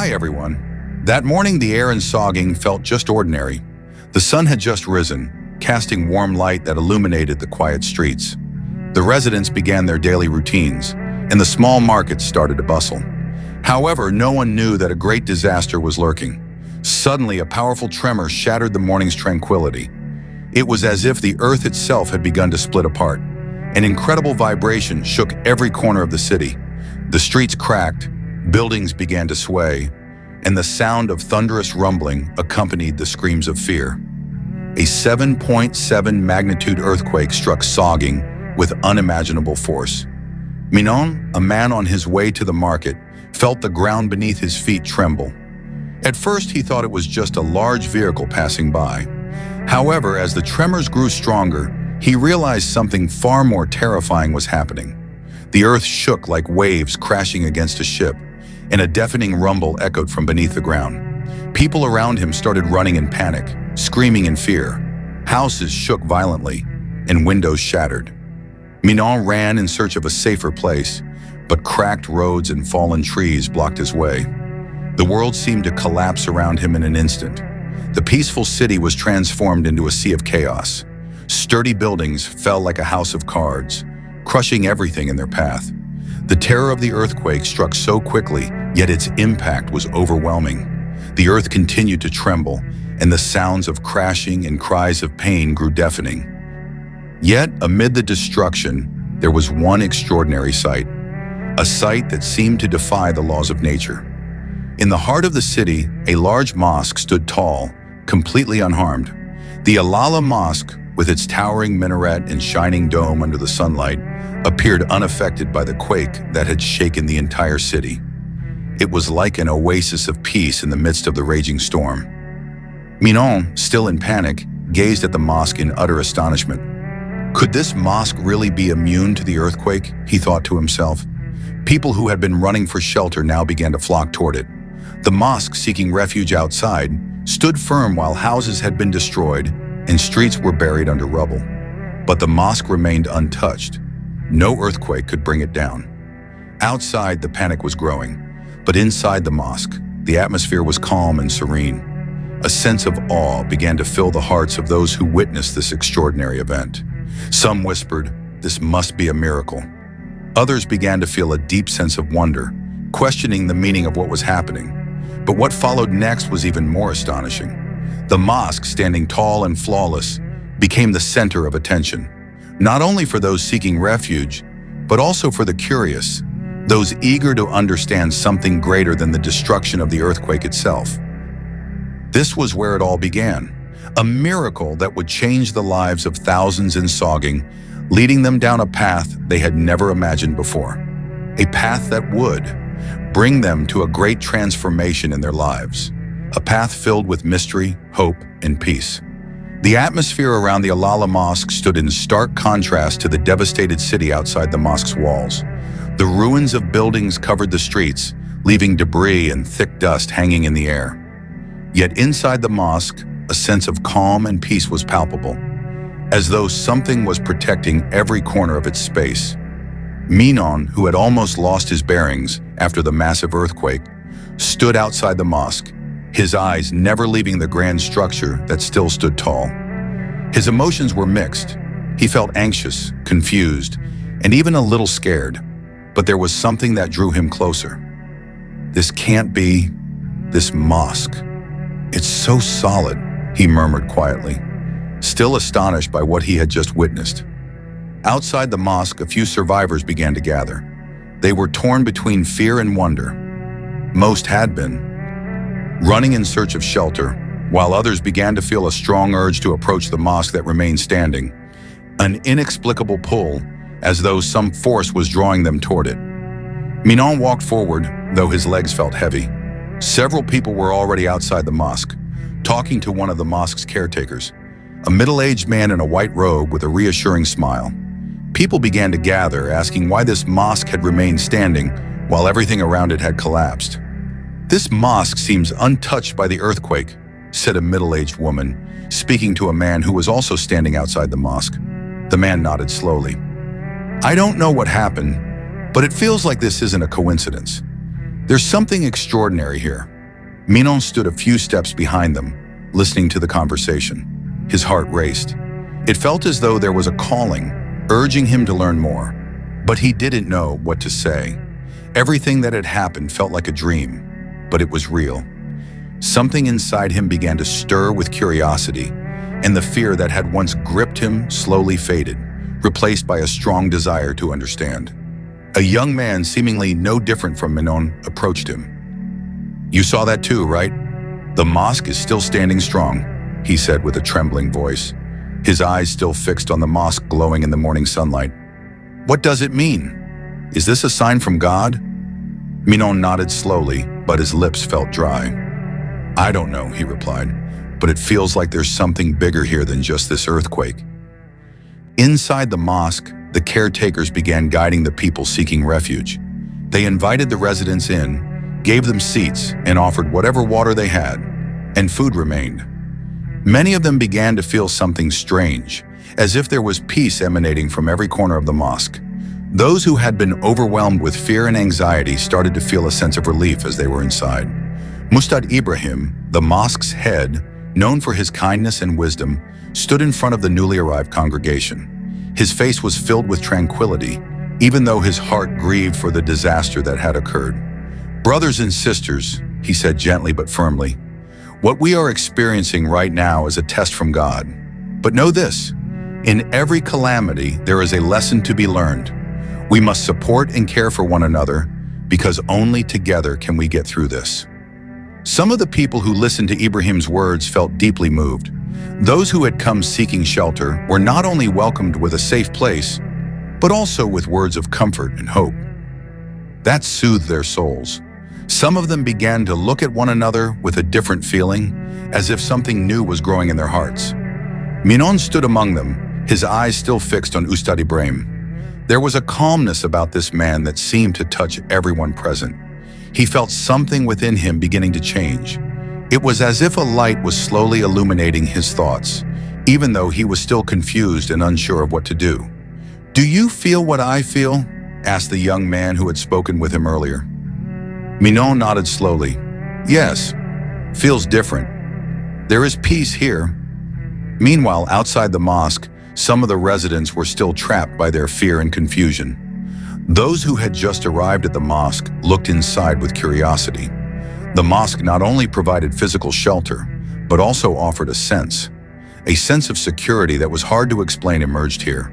Hi everyone. That morning the air in Soging felt just ordinary. The sun had just risen, casting warm light that illuminated the quiet streets. The residents began their daily routines, and the small markets started to bustle. However, no one knew that a great disaster was lurking. Suddenly, a powerful tremor shattered the morning's tranquility. It was as if the earth itself had begun to split apart. An incredible vibration shook every corner of the city. The streets cracked, buildings began to sway, and the sound of thunderous rumbling accompanied the screams of fear. A 7.7 magnitude earthquake struck Soging with unimaginable force. Minon, a man on his way to the market, felt the ground beneath his feet tremble. At first, he thought it was just a large vehicle passing by. However, as the tremors grew stronger, he realized something far more terrifying was happening. The earth shook like waves crashing against a ship, and a deafening rumble echoed from beneath the ground. People around him started running in panic, screaming in fear. Houses shook violently, and windows shattered. Minon ran in search of a safer place, but cracked roads and fallen trees blocked his way. The world seemed to collapse around him in an instant. The peaceful city was transformed into a sea of chaos. Sturdy buildings fell like a house of cards, crushing everything in their path. The terror of the earthquake struck so quickly, yet its impact was overwhelming. The earth continued to tremble, and the sounds of crashing and cries of pain grew deafening. Yet, amid the destruction, there was one extraordinary sight, a sight that seemed to defy the laws of nature. In the heart of the city, a large mosque stood tall, completely unharmed. The Alala Mosque, with its towering minaret and shining dome under the sunlight, appeared unaffected by the quake that had shaken the entire city. It was like an oasis of peace in the midst of the raging storm. Minon, still in panic, gazed at the mosque in utter astonishment. Could this mosque really be immune to the earthquake? He thought to himself. People who had been running for shelter now began to flock toward it. The mosque, seeking refuge outside, stood firm while houses had been destroyed and streets were buried under rubble. But the mosque remained untouched. No earthquake could bring it down. Outside, the panic was growing, but inside the mosque, the atmosphere was calm and serene. A sense of awe began to fill the hearts of those who witnessed this extraordinary event. Some whispered, "This must be a miracle." Others began to feel a deep sense of wonder, questioning the meaning of what was happening. But what followed next was even more astonishing. The mosque, standing tall and flawless, became the center of attention, not only for those seeking refuge, but also for the curious, those eager to understand something greater than the destruction of the earthquake itself. This was where it all began, a miracle that would change the lives of thousands in Soging, leading them down a path they had never imagined before. A path that would bring them to a great transformation in their lives, a path filled with mystery, hope, and peace. The atmosphere around the Alala Mosque stood in stark contrast to the devastated city outside the mosque's walls. The ruins of buildings covered the streets, leaving debris and thick dust hanging in the air. Yet inside the mosque, a sense of calm and peace was palpable, as though something was protecting every corner of its space. Minon, who had almost lost his bearings after the massive earthquake, stood outside the mosque, his eyes never leaving the grand structure that still stood tall. His emotions were mixed. He felt anxious, confused, and even a little scared, but there was something that drew him closer. "This can't be this mosque. It's so solid," he murmured quietly, still astonished by what he had just witnessed. Outside the mosque, a few survivors began to gather. They were torn between fear and wonder. Most had been, running in search of shelter, while others began to feel a strong urge to approach the mosque that remained standing, an inexplicable pull, as though some force was drawing them toward it. Minon walked forward, though his legs felt heavy. Several people were already outside the mosque, talking to one of the mosque's caretakers, a middle-aged man in a white robe with a reassuring smile. People began to gather, asking why this mosque had remained standing while everything around it had collapsed. "This mosque seems untouched by the earthquake," said a middle-aged woman, speaking to a man who was also standing outside the mosque. The man nodded slowly. "I don't know what happened, but it feels like this isn't a coincidence. There's something extraordinary here. Minon stood a few steps behind them, listening to the conversation. His heart raced. It felt as though there was a calling, urging him to learn more. But he didn't know what to say. Everything that had happened felt like a dream, but it was real. Something inside him began to stir with curiosity, and the fear that had once gripped him slowly faded, replaced by a strong desire to understand. A young man, seemingly no different from Minon, approached him. "You saw that too, right? The mosque is still standing strong," he said with a trembling voice, his eyes still fixed on the mosque glowing in the morning sunlight. "What does it mean? Is this a sign from God?" Minon nodded slowly, but his lips felt dry. "I don't know," he replied, "but it feels like there's something bigger here than just this earthquake." Inside the mosque, the caretakers began guiding the people seeking refuge. They invited the residents in, gave them seats, and offered whatever water they had, and food remained. Many of them began to feel something strange, as if there was peace emanating from every corner of the mosque. Those who had been overwhelmed with fear and anxiety started to feel a sense of relief as they were inside. Mustad Ibrahim, the mosque's head, known for his kindness and wisdom, stood in front of the newly arrived congregation. His face was filled with tranquility, even though his heart grieved for the disaster that had occurred. "Brothers and sisters," he said gently but firmly, "what we are experiencing right now is a test from God. But know this, in every calamity there is a lesson to be learned. We must support and care for one another, because only together can we get through this." Some of the people who listened to Ibrahim's words felt deeply moved. Those who had come seeking shelter were not only welcomed with a safe place, but also with words of comfort and hope. That soothed their souls. Some of them began to look at one another with a different feeling, as if something new was growing in their hearts. Minon stood among them, his eyes still fixed on Ustad Ibrahim. There was a calmness about this man that seemed to touch everyone present. He felt something within him beginning to change. It was as if a light was slowly illuminating his thoughts, even though he was still confused and unsure of what to do. "Do you feel what I feel?" asked the young man who had spoken with him earlier. Minon nodded slowly. "Yes, feels different. There is peace here." Meanwhile, outside the mosque, some of the residents were still trapped by their fear and confusion. Those who had just arrived at the mosque looked inside with curiosity. The mosque not only provided physical shelter, but also offered a sense of security that was hard to explain emerged here,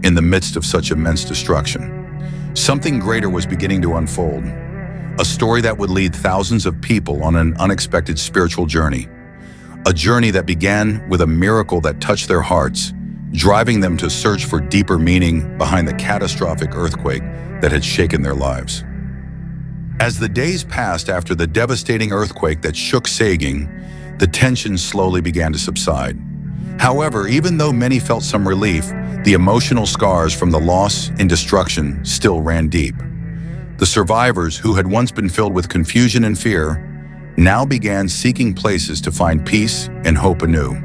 in the midst of such immense destruction. Something greater was beginning to unfold, a story that would lead thousands of people on an unexpected spiritual journey, a journey that began with a miracle that touched their hearts, driving them to search for deeper meaning behind the catastrophic earthquake that had shaken their lives. As the days passed after the devastating earthquake that shook Saging, the tension slowly began to subside. However, even though many felt some relief, the emotional scars from the loss and destruction still ran deep. The survivors, who had once been filled with confusion and fear, now began seeking places to find peace and hope anew.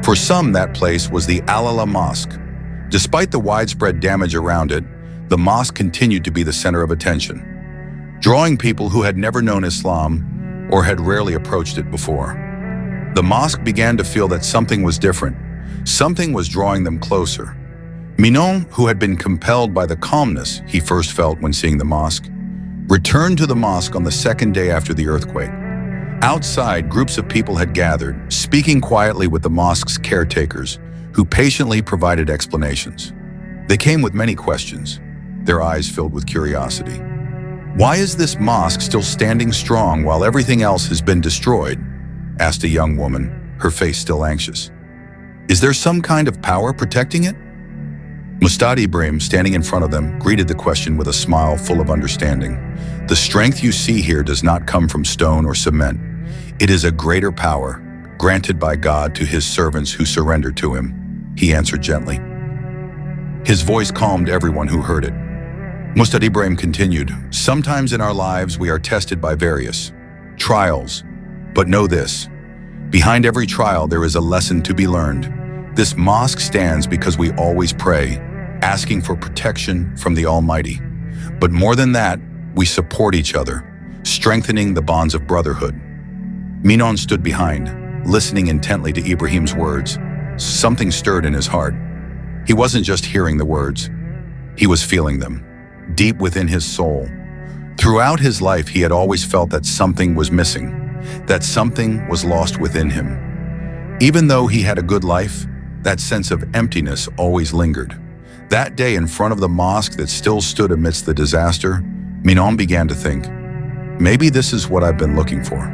For some, that place was the Alala Mosque. Despite the widespread damage around it, the mosque continued to be the center of attention, drawing people who had never known Islam or had rarely approached it before. The mosque began to feel that something was different. Something was drawing them closer. Minon, who had been compelled by the calmness he first felt when seeing the mosque, returned to the mosque on the second day after the earthquake. Outside, groups of people had gathered, speaking quietly with the mosque's caretakers, who patiently provided explanations. They came with many questions, their eyes filled with curiosity. "Why is this mosque still standing strong while everything else has been destroyed?" asked a young woman, her face still anxious. "Is there some kind of power protecting it?" Mustad Ibrahim, standing in front of them, greeted the question with a smile full of understanding. "The strength you see here does not come from stone or cement. It is a greater power, granted by God to his servants who surrender to him," he answered gently. His voice calmed everyone who heard it. Mustad Ibrahim continued, "Sometimes in our lives we are tested by various trials, but know this, behind every trial there is a lesson to be learned. This mosque stands because we always pray, asking for protection from the Almighty. But more than that, we support each other, strengthening the bonds of brotherhood. Minon stood behind, listening intently to Ibrahim's words. Something stirred in his heart. He wasn't just hearing the words. He was feeling them, deep within his soul. Throughout his life, he had always felt that something was missing, that something was lost within him. Even though he had a good life, that sense of emptiness always lingered. That day in front of the mosque that still stood amidst the disaster, Minon began to think, maybe this is what I've been looking for.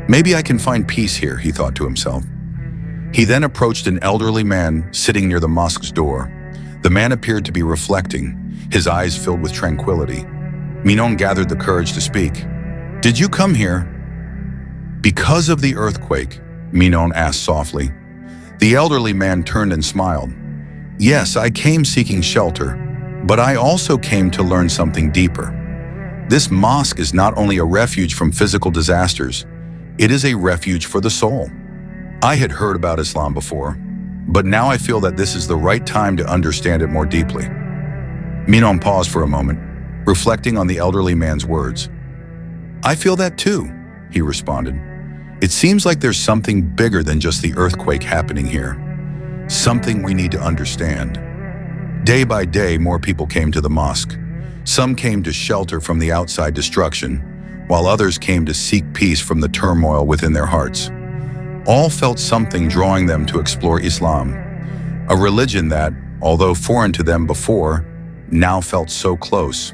Maybe I can find peace here, he thought to himself. He then approached an elderly man sitting near the mosque's door. The man appeared to be reflecting, his eyes filled with tranquility. Minon gathered the courage to speak. "Did you come here because of the earthquake?" Minon asked softly. The elderly man turned and smiled. "Yes, I came seeking shelter, but I also came to learn something deeper. This mosque is not only a refuge from physical disasters, it is a refuge for the soul. I had heard about Islam before, but now I feel that this is the right time to understand it more deeply." Minon paused for a moment, reflecting on the elderly man's words. "I feel that too," he responded. "It seems like there's something bigger than just the earthquake happening here. Something we need to understand." Day by day, more people came to the mosque. Some came to shelter from the outside destruction, while others came to seek peace from the turmoil within their hearts. All felt something drawing them to explore Islam, a religion that, although foreign to them before, now felt so close.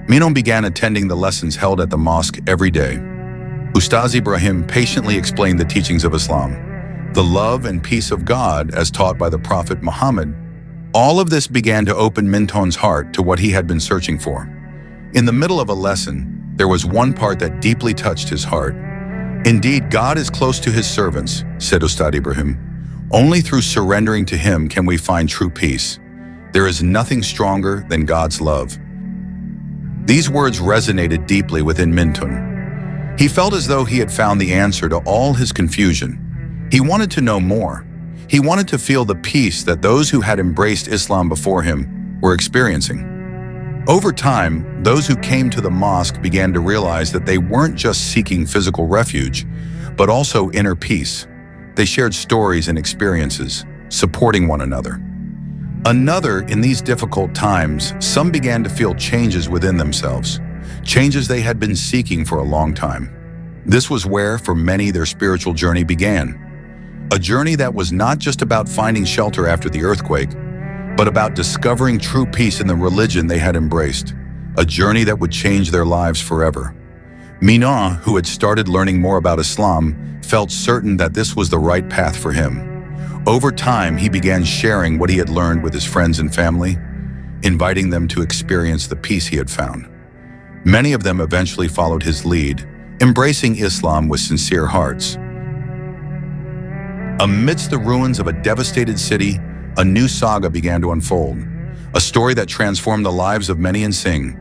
Minon began attending the lessons held at the mosque every day. Ustaz Ibrahim patiently explained the teachings of Islam, the love and peace of God as taught by the Prophet Muhammad. All of this began to open Minton's heart to what he had been searching for. In the middle of a lesson, there was one part that deeply touched his heart. "Indeed, God is close to his servants," said Ustad Ibrahim. "Only through surrendering to him can we find true peace. There is nothing stronger than God's love." These words resonated deeply within Minton. He felt as though he had found the answer to all his confusion. He wanted to know more. He wanted to feel the peace that those who had embraced Islam before him were experiencing. Over time, those who came to the mosque began to realize that they weren't just seeking physical refuge, but also inner peace. They shared stories and experiences, supporting one another. In these difficult times, some began to feel changes within themselves, changes they had been seeking for a long time. This was where, for many, their spiritual journey began. A journey that was not just about finding shelter after the earthquake, but about discovering true peace in the religion they had embraced, a journey that would change their lives forever. Minon, who had started learning more about Islam, felt certain that this was the right path for him. Over time, he began sharing what he had learned with his friends and family, inviting them to experience the peace he had found. Many of them eventually followed his lead, embracing Islam with sincere hearts. Amidst the ruins of a devastated city, a new saga began to unfold, a story that transformed the lives of many in Singh,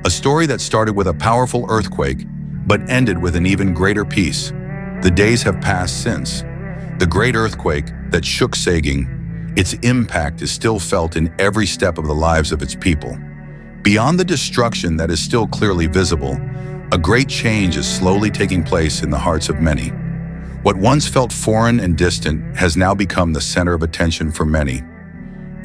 a story that started with a powerful earthquake, but ended with an even greater peace. The days have passed since. The great earthquake that shook Singh, its impact is still felt in every step of the lives of its people. Beyond the destruction that is still clearly visible, a great change is slowly taking place in the hearts of many. What once felt foreign and distant has now become the center of attention for many.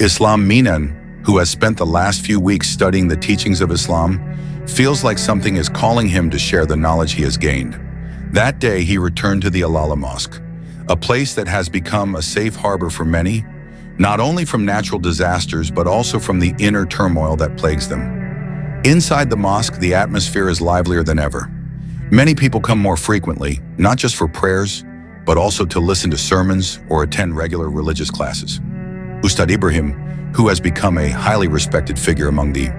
Islam Minon, who has spent the last few weeks studying the teachings of Islam, feels like something is calling him to share the knowledge he has gained. That day, he returned to the Alala Mosque, a place that has become a safe harbor for many, not only from natural disasters, but also from the inner turmoil that plagues them. Inside the mosque, the atmosphere is livelier than ever. Many people come more frequently, not just for prayers, but also to listen to sermons or attend regular religious classes. Ustad Ibrahim, who has become a highly respected figure among the